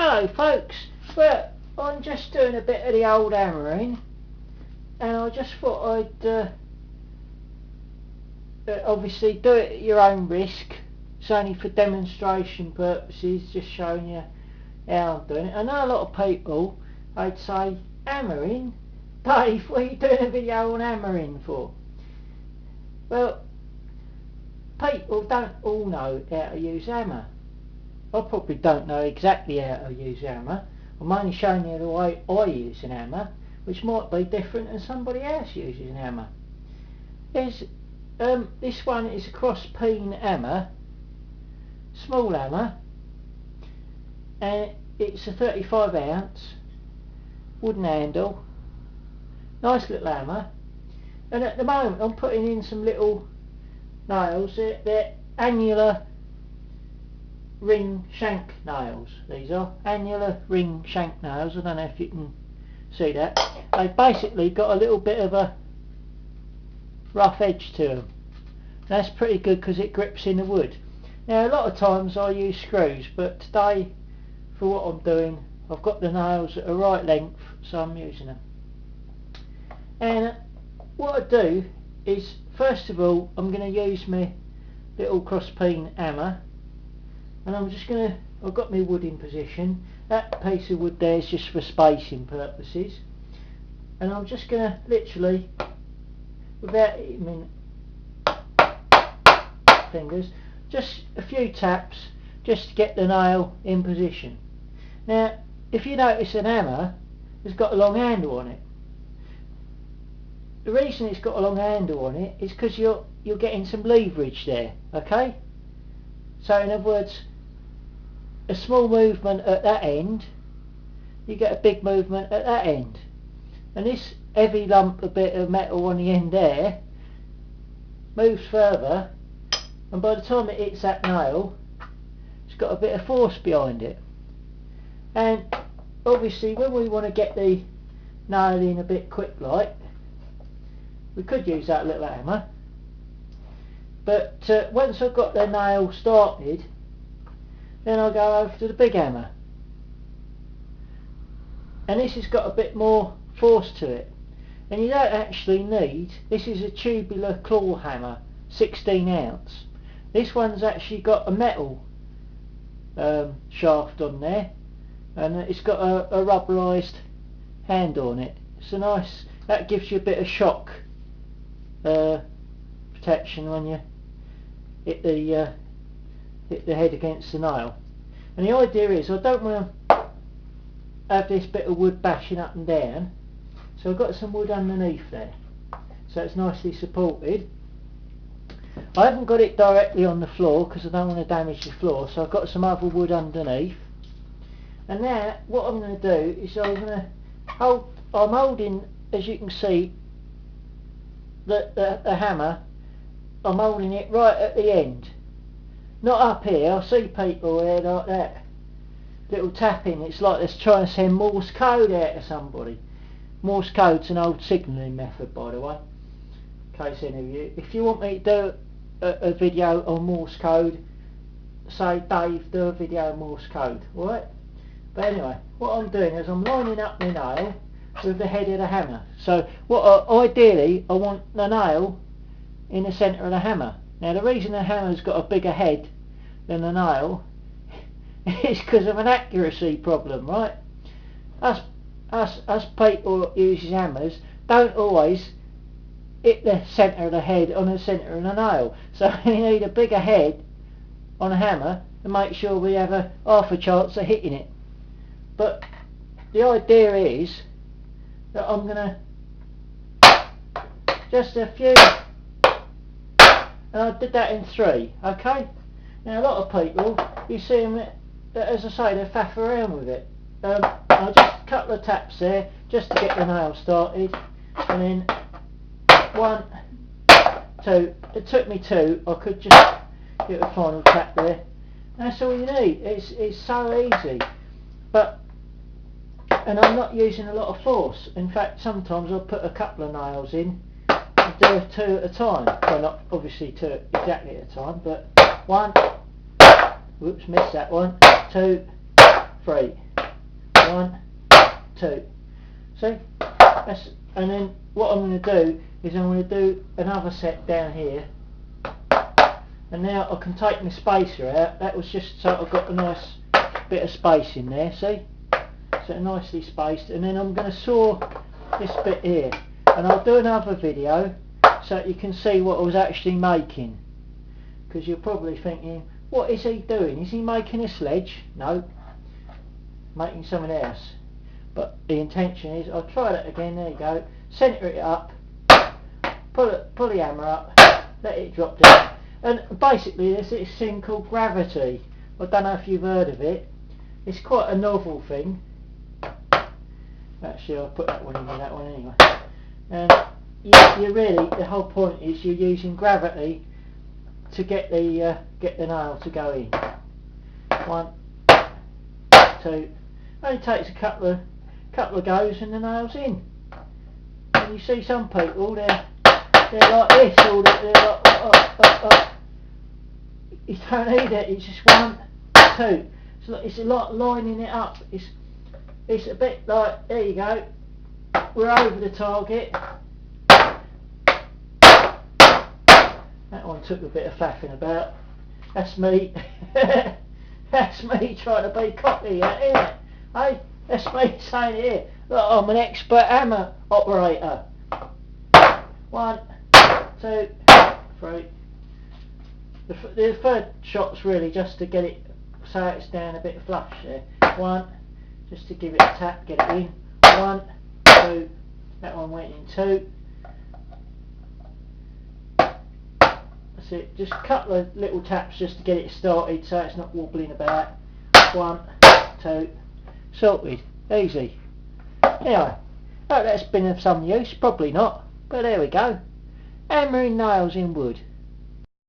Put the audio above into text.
Hello folks, well I'm just doing a bit of the old hammering and I just thought I'd obviously do it at your own risk. It's only for demonstration purposes, just showing you how I'm doing it. I know a lot of people, they'd say, hammering? Dave, what are you doing a video on hammering for? Well, people don't all know how to use hammer. I probably don't know exactly how to use a hammer. I'm only showing you the way I use an hammer, which might be different than somebody else uses an hammer. This one is a cross peen hammer, small hammer, and it's a 35 ounce wooden handle, nice little hammer. And at the moment I'm putting in some little nails. They're annular ring shank nails. These are annular ring shank nails. I don't know if you can see that. They've basically got a little bit of a rough edge to them. That's pretty good because it grips in the wood. Now a lot of times I use screws, but today for what I'm doing I've got the nails at the right length, so I'm using them. And what I do is, first of all, I'm going to use my little cross peen hammer, and I'm just going to, I've got my wood in position. That piece of wood there is just for spacing purposes, and I'm just going to literally, without hitting my fingers, just a few taps just to get the nail in position. Now if you notice, an hammer has got a long handle on it. The reason it's got a long handle on it is because you're getting some leverage there, okay? So in other words, a small movement at that end, you get a big movement at that end. And this heavy lump, a bit of metal on the end there, moves further, and by the time it hits that nail, it's got a bit of force behind it. And obviously when we want to get the nail in a bit quick like, we could use that little hammer, but once I've got the nail started, then I'll go over to the big hammer, and this has got a bit more force to it. And you don't actually need, this is a tubular claw hammer, 16 ounce. This one's actually got a metal shaft on there, and it's got a rubberized hand on it. It's a nice, that gives you a bit of shock protection when you hit the head against the nail. And the idea is, I don't want to have this bit of wood bashing up and down, so I've got some wood underneath there, so it's nicely supported. I haven't got it directly on the floor because I don't want to damage the floor, so I've got some other wood underneath. And now what I'm going to do is I'm holding, as you can see, the hammer, I'm holding it right at the end, not up here. I see people here like that, little tapping. It's like they're trying to send Morse code out to somebody. Morse code's an old signalling method, by the way, in case any of you, if you want me to do a video on Morse code, say, Dave, do a video on Morse code, alright? But anyway, what I'm doing is I'm lining up my nail with the head of the hammer. So ideally I want the nail in the centre of the hammer. Now the reason the hammer's got a bigger head than the nail is because of an accuracy problem, right? Us people that uses hammers don't always hit the centre of the head on the centre of the nail. So we need a bigger head on a hammer to make sure we have half a chance of hitting it. But the idea is that I'm going to just a few, and I did that in 3, okay? Now a lot of people, you see them, as I say, they faff around with it. I'll just a couple of taps there just to get the nail started, and then 1, 2, it took me 2, I could just get a final tap there. That's all you need. It's so easy. And I'm not using a lot of force. In fact, sometimes I'll put a couple of nails in and do 2 at a time. Well, not obviously 2 exactly at a time, but 1, whoops, missed that one, 2, 3. 1, 2. See? And then what I'm going to do is I'm going to do another set down here. And now I can take my spacer out. That was just so I've got a nice bit of space in there, see? So nicely spaced. And then I'm going to saw this bit here. And I'll do another video so you can see what I was actually making. Because you're probably thinking, what is he doing? Is he making a sledge? No. Making something else. But the intention is, I'll try that again, there you go. Centre it up. Pull the hammer up. Let it drop down. And basically there's this thing called gravity. I don't know if you've heard of it. It's quite a novel thing. Actually I'll put that one in with that one anyway. And you really, the whole point is you're using gravity to get the nail to go in. 1, 2. Only takes a couple of goes and the nail's in. And you see some people, they're like this, or they're like, you don't need it. It's just 1, 2. So it's a lot lining it up. It's a bit like, there you go. We're over the target. That one took a bit of faffing about. That's me. That's me trying to be cocky, isn't it? Hey, that's me saying here, look, I'm an expert hammer operator. 1, 2, 3. The third shot's really just to get it so it's down a bit flush there. 1, just to give it a tap, get it in. 1, 2. That one went in 2. That's it. Just a couple of little taps just to get it started so it's not wobbling about. 1, 2. Sorted. Easy. Anyway, hope that's been of some use. Probably not, but there we go. Hammering nails in wood.